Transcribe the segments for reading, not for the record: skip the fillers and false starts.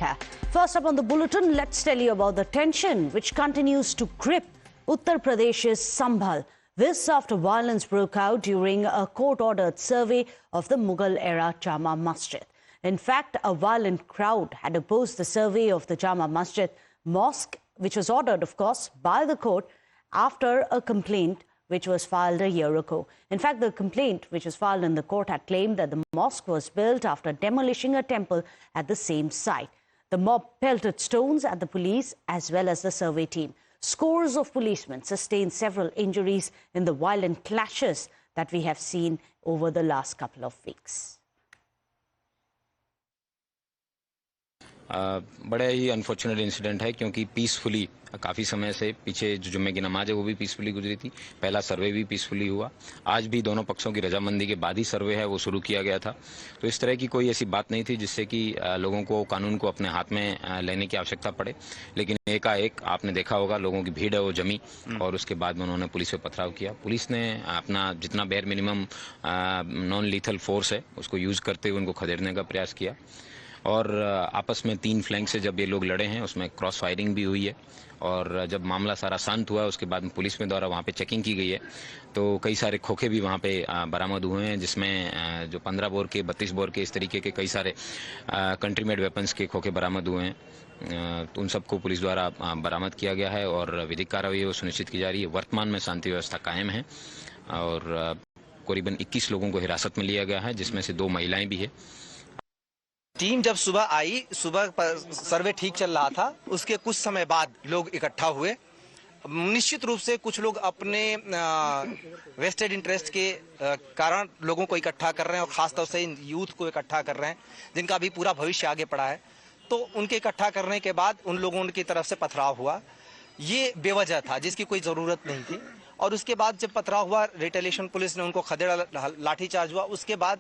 है। First up on the bulletin, let's tell you about the tension which continues to grip Uttar Pradesh's Sambhal. This after violence broke out during a court-ordered survey of the Mughal-era Jama Masjid. In fact, a violent crowd had opposed the survey of the Jama Masjid mosque, which was ordered, of course, by the court after a complaint which was filed a year ago. In fact, the complaint which was filed in the court had claimed that the mosque was built after demolishing a temple at the same site. The mob pelted stones at the police as well as the survey team. Scores of policemen sustained several injuries in the violent clashes that we have seen over the last couple of weeks. बड़ा ही unfortunate incident है क्योंकि peacefully काफ़ी समय से पीछे जो जुम्मे की नमाज है वो भी पीसफुली गुजरी थी। पहला सर्वे भी पीसफुली हुआ। आज भी दोनों पक्षों की रजामंदी के बाद ही सर्वे है वो शुरू किया गया था। तो इस तरह की कोई ऐसी बात नहीं थी जिससे कि लोगों को कानून को अपने हाथ में लेने की आवश्यकता पड़े, लेकिन एकाएक आपने देखा होगा लोगों की भीड़ है वो जमी और उसके बाद में उन्होंने पुलिस पे पथराव किया। पुलिस ने अपना जितना bare minimum non lethal force है उसको यूज़ करते हुए उनको खदेड़ने का प्रयास किया और आपस में 3 फ्लैंक से जब ये लोग लड़े हैं उसमें क्रॉस फायरिंग भी हुई है और जब मामला सारा शांत हुआ उसके बाद पुलिस में द्वारा वहाँ पे चेकिंग की गई है तो कई सारे खोखे भी वहाँ पे बरामद हुए हैं, जिसमें जो 15 बोर के 32 बोर के इस तरीके के कई सारे कंट्री मेड वेपन्स के खोखे बरामद हुए हैं। तो उन सबको पुलिस द्वारा बरामद किया गया है और विधिक कार्रवाई वो सुनिश्चित की जा रही है। वर्तमान में शांति व्यवस्था कायम है और करीबन 21 लोगों को हिरासत में लिया गया है, जिसमें से 2 महिलाएं भी है। टीम जब सुबह आई, सुबह सर्वे ठीक चल रहा था, उसके कुछ समय बाद लोग इकट्ठा हुए। निश्चित रूप से कुछ लोग अपने वेस्टेड इंटरेस्ट के कारण लोगों को इकट्ठा कर रहे हैं और खासतौर से इन यूथ को इकट्ठा कर रहे हैं जिनका अभी पूरा भविष्य आगे पड़ा है। तो उनके इकट्ठा करने के बाद उन लोगों की तरफ से पथराव हुआ। ये बेवजह था जिसकी कोई ज़रूरत नहीं थी और उसके बाद जब पथराव हुआ, रिटेलिएशन पुलिस ने उनको खदेड़ा, लाठीचार्ज हुआ। उसके बाद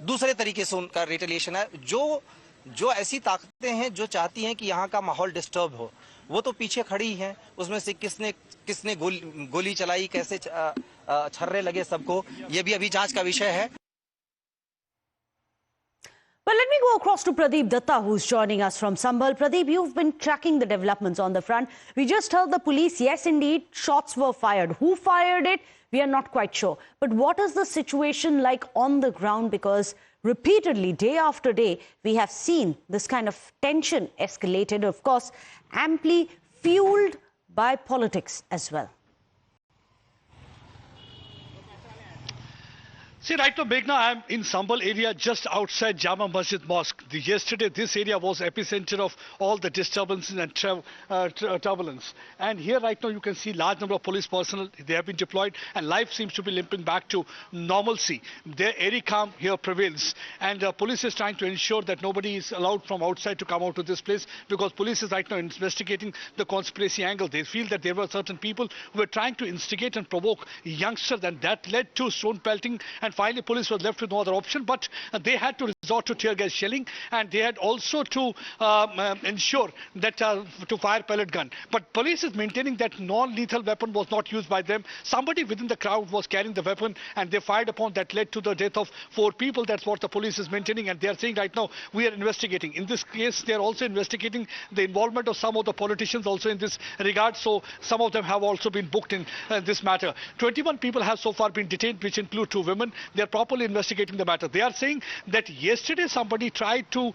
दूसरे तरीके से उनका रिटेलिएशन है। जो ऐसी ताकतें हैं जो चाहती हैं कि यहाँ का माहौल डिस्टर्ब हो, वो तो पीछे खड़ी हैं। उसमें से किसने गोली चलाई, कैसे छर्रे लगे सबको, ये भी अभी जांच का विषय है। Well, let me go across to Pradeep Datta, who's joining us from Sambhal. Pradeep, you've been tracking the developments on the front. We just heard the police, yes, indeed, shots were fired. Who fired it? We are not quite sure. But what is the situation like on the ground? Because repeatedly, day after day, we have seen this kind of tension escalated, of course, amply fueled by politics as well. See, right now, Meghna, I'm in Sambhal area just outside Jama Masjid Mosque. Yesterday, this area was epicenter of all the disturbances and turbulence. And here right now, you can see large number of police personnel. They have been deployed and life seems to be limping back to normalcy. Their airy calm here prevails. And police is trying to ensure that nobody is allowed from outside to come out to this place because police is right now investigating the conspiracy angle. They feel that there were certain people who were trying to instigate and provoke youngsters, and that led to stone pelting. And finally, police was left with no other option, but they had to resort to tear gas shelling, and they had also to ensure that to fire pellet gun. But police is maintaining that non-lethal weapon was not used by them. Somebody within the crowd was carrying the weapon, and they fired upon that led to the death of 4 people. That's what the police is maintaining, and they are saying right now we are investigating. In this case, they are also investigating the involvement of some of the politicians also in this regard. So some of them have also been booked in this matter. 21 people have so far been detained, which include 2 women. They are properly investigating the matter. They are saying that yesterday somebody tried to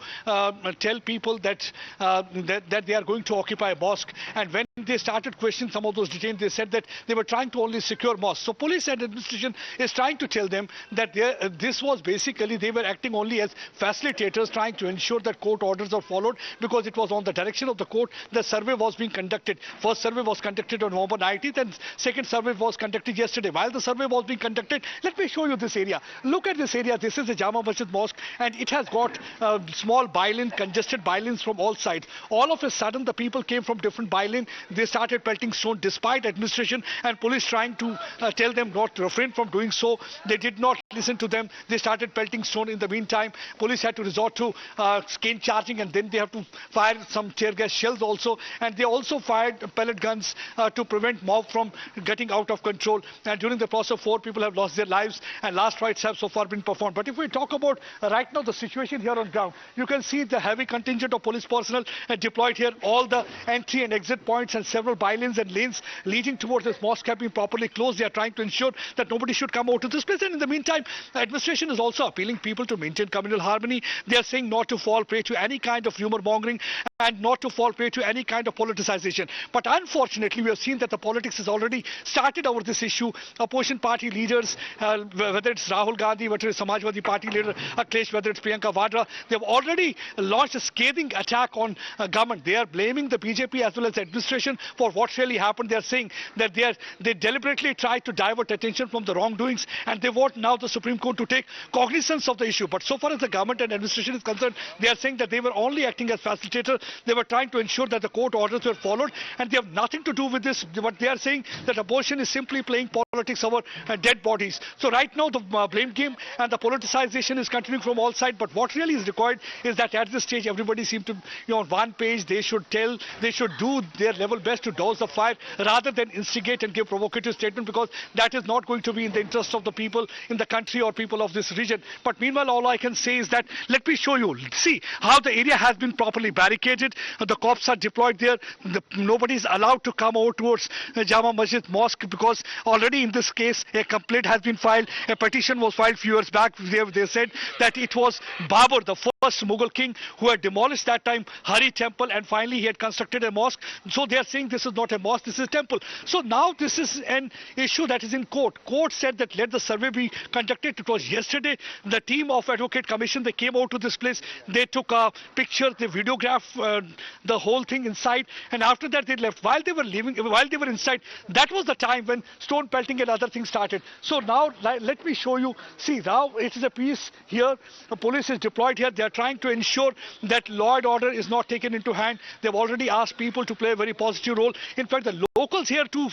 tell people that that they are going to occupy a mosque, and when they started questioning some of those detained, they said that they were trying to only secure mosque. So police and administration is trying to tell them that this was basically they were acting only as facilitators, trying to ensure that court orders are followed because it was on the direction of the court. The survey was being conducted. First survey was conducted on November 19th, and second survey was conducted yesterday. While the survey was being conducted, let me show you this area. Look at this area. This is the Jama Masjid Mosque, and it has got small bylines, congested bylines from all sides. All of a sudden, the people came from different bylines. they started pelting stone despite administration and police trying to tell them not to refrain from doing so. They did not listen to them. They started pelting stone. In the meantime, police had to resort to cane charging, and then they have to fire some tear gas shells also. And they also fired pellet guns to prevent mob from getting out of control. And during the process, 4 people have lost their lives, and last rites have so far been performed. But if we talk about right now the situation here on ground, you can see the heavy contingent of police personnel deployed here. All the entry and exit points and several by-lanes and lanes leading towards this mosque have been properly closed. They are trying to ensure that nobody should come out to this place. And in the meantime, the administration is also appealing people to maintain communal harmony. They are saying not to fall prey to any kind of rumor mongering and not to fall prey to any kind of politicization. But unfortunately, we have seen that the politics has already started over this issue. Opposition party leaders, whether it's Rahul Gandhi, whether it's Samajwadi Party leader Akhilesh, whether it's Priyanka Vadra, they have already launched a scathing attack on government. They are blaming the BJP as well as the administration for what really happened. They are saying that they deliberately tried to divert attention from the wrongdoings, and they want now the Supreme Court to take cognizance of the issue. But so far as the government and administration is concerned, they are saying that they were only acting as facilitator. They were trying to ensure that the court orders were followed, and they have nothing to do with this. But they are saying that abortion is simply playing politics over dead bodies. So right now the blame game and the politicization is continuing from all sides. But what really is required is that at this stage everybody seems to, on one page, they should do their level best to douse the fire rather than instigate and give provocative statement, because that is not going to be in the interest of the people in the country or people of this region. But meanwhile, all I can say is that let me show you. See how the area has been properly barricaded. The cops are deployed there. Nobody is allowed to come over towards Jama Masjid Mosque, because already in this case a complaint has been filed. A petition was filed a few years back. They said that it was Babur, the first Mughal king, who had demolished that time Hari temple, and finally he had constructed a mosque. So they are saying this is not a mosque, this is a temple. So now this is an issue that is in court. Court said that let the survey be conducted. It was yesterday. The team of Advocate Commission, they came out to this place. They took a picture, they videographed the whole thing inside, and after that they left. While they were inside, that was the time when stone pelting and other things started. So now let me show you. See, now it is a piece here. The police is deployed here. They are trying to ensure that law and order is not taken into hand. They've already asked people to play a very positive role. In fact, the locals here too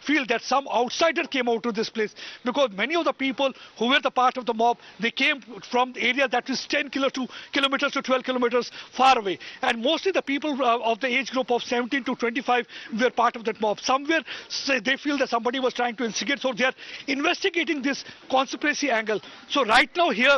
feel that some outsider came out to this place, because many of the people who were the part of the mob, they came from the area that is 10 kilometers to 12 kilometers far away, and mostly the people of the age group of 17 to 25 were part of that mob. Somewhere they feel that somebody was trying to instigate, so they are investigating this conspiracy angle. So right now here,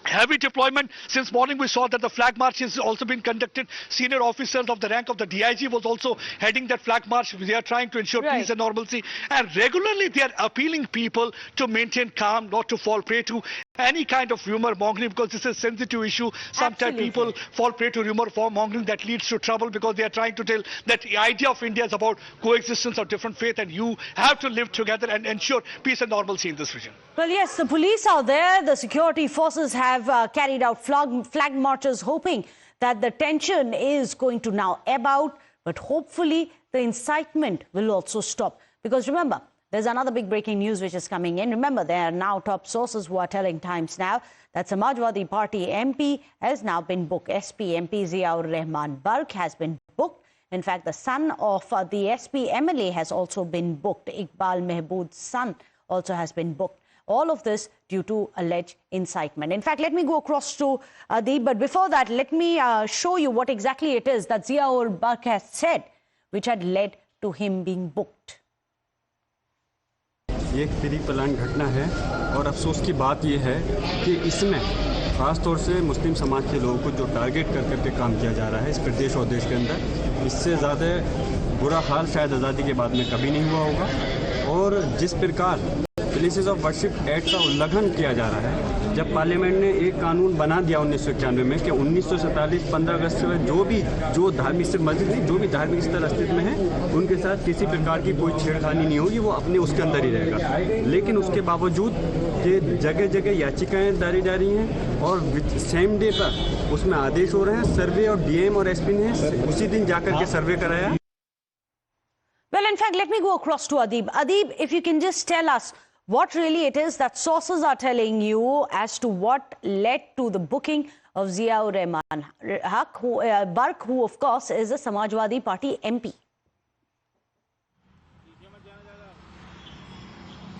heavy deployment. Since morning we saw that the flag march has also been conducted. Senior officers of the rank of the DIG was also heading that flag march. They are trying to ensure peace and normalcy, and regularly they are appealing people to maintain calm, not to fall prey to any kind of rumor mongering, because this is a sensitive issue. Sometimes people fall prey to rumor mongering that leads to trouble, because they are trying to tell that the idea of India is about coexistence of different faith, and you have to live together and ensure peace and normalcy in this region. Well, yes, the police are there. The security forces have carried out flag marches, hoping that the tension is going to now ebb out. But hopefully the incitement will also stop. Because remember, there's another big breaking news which is coming in. Remember, there are now top sources who are telling Times Now that Samajwadi Party MP has now been booked. SP MP Zia Ur Rehman Barq has been booked. In fact, the son of the SP MLA has also been booked. Iqbal Mehmood's son also has been booked. All of this due to alleged incitement. In fact, let me go across to Adeeb, but before that, let me show you what exactly it is that Zia Ur Barq has said, which had led to him being booked. ये एक pre plan घटना है, और अफसोस की बात ये है कि इसमें ख़ास तौर से मुस्लिम समाज के लोगों को जो टारगेट कर करके काम किया जा रहा है इस प्रदेश और देश के अंदर, इससे ज़्यादा बुरा हाल शायद आज़ादी के बाद में कभी नहीं हुआ होगा। और जिस प्रकार प्लेसेस ऑफ वर्शिप एक्ट का उल्लंघन किया जा रहा है, जब पार्लियामेंट ने एक कानून बना दिया 1991 में कि 1947 15 अगस्त से जो धार्मिक सिर्फ मस्जिद नहीं, जो भी धार्मिक स्थल अस्तित्व में है उनके साथ किसी प्रकार की कोई छेड़खानी नहीं होगी, वो अपने उसके अंदर ही रहेगा। लेकिन उसके बावजूद ये जगह जगह याचिकाएं दारी जा रही हैं, और सेम डे पर उसमें आदेश हो रहे हैं। सर्वे और डीएम और एसपी ने उसी दिन जाकर के सर्वे कराया। Well, in fact, let me go across to Adeeb. Adeeb, if you can just tell us what really it is that sources are telling you as to what led to the booking of Zia Ur Rehman Barq, who of course is a Samajwadi Party MP.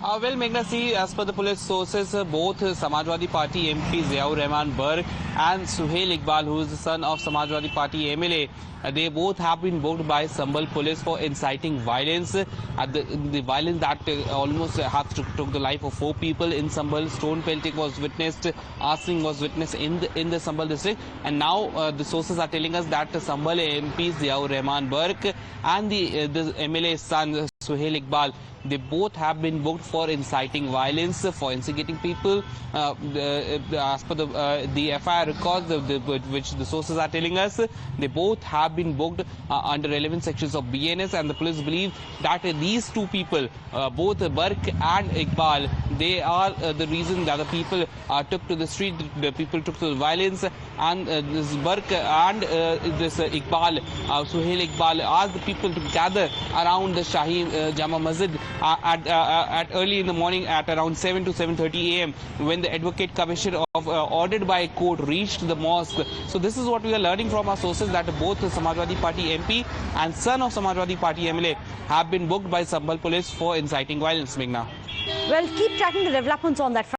Well, Meghna, see, as per the police sources, both Samajwadi Party MP Zia Ur Rehman Barq and Sohail Iqbal, who is the son of Samajwadi Party MLA, they both have been booked by Sambhal police for inciting violence. The violence that almost took the life of 4 people in Sambhal. Stone pelting was witnessed, arsoning was witnessed in the Sambhal district, and now the sources are telling us that Sambhal MP Zia Ur Rehman Barq and the MLA's son Sohail Iqbal, they both have been booked for inciting violence, for instigating people. As per the FIR records, which the sources are telling us, they both have been booked under relevant sections of BNS, and the police believe that these 2 people, both Barq and Iqbal, they are the reason that the people took to the street, the people took to the violence, and this Barq and this Iqbal, Sohail Iqbal, asked the people to gather around the Jama Masjid at early in the morning at around 7 to 7:30 a.m. when the Advocate Commission ordered by a court reached the mosque. So this is what we are learning from our sources, that both the Samajwadi Party MP and son of Samajwadi Party MLA have been booked by Sambhal police for inciting violence. Meghna. Well, keep tracking the developments on that front.